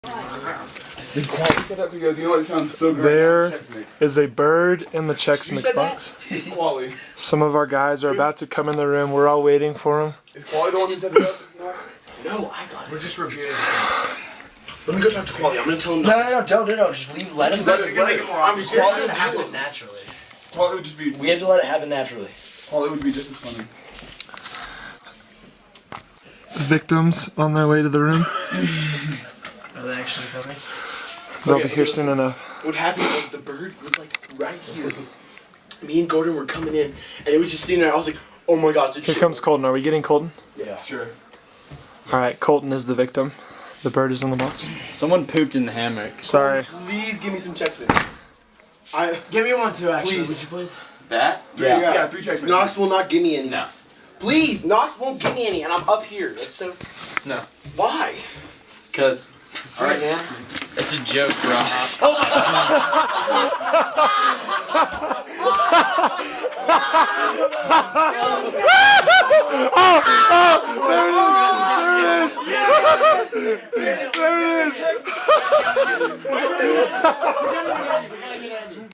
The quality set up because you know what? It sounds so good. There is a bird in the chex-mix box. Quality. Some of our guys are about to come in the room. We're all waiting for them. Is Quality the one who set it up? No, I got it. We're just reviewing. Let me go talk to Quality. I'm gonna tell him. No, don't. Just leave. Let him. Let it more obvious. Quality would happen naturally. Quality would just be. We have to let it happen naturally. Quality would be just as funny. Victims on their way to the room. Are they actually coming? They'll be here soon enough. What happened was the bird was like right here. Me and Gordon were coming in, and it was just sitting there. I was like, "Oh my gosh!" Here comes Colton. Are we getting Colton? Yeah. Sure. All right, Colton is the victim. The bird is in the box. Someone pooped in the hammock. Sorry. Please give me some chex-mix. Give me one too, actually. Please. Would you please? That? Yeah, 3 checks. Knox will not give me any. No. Please, Knox won't give me any, and I'm up here. That's so. No. Why? Because Alright, man. it's a joke, Rob. There it is!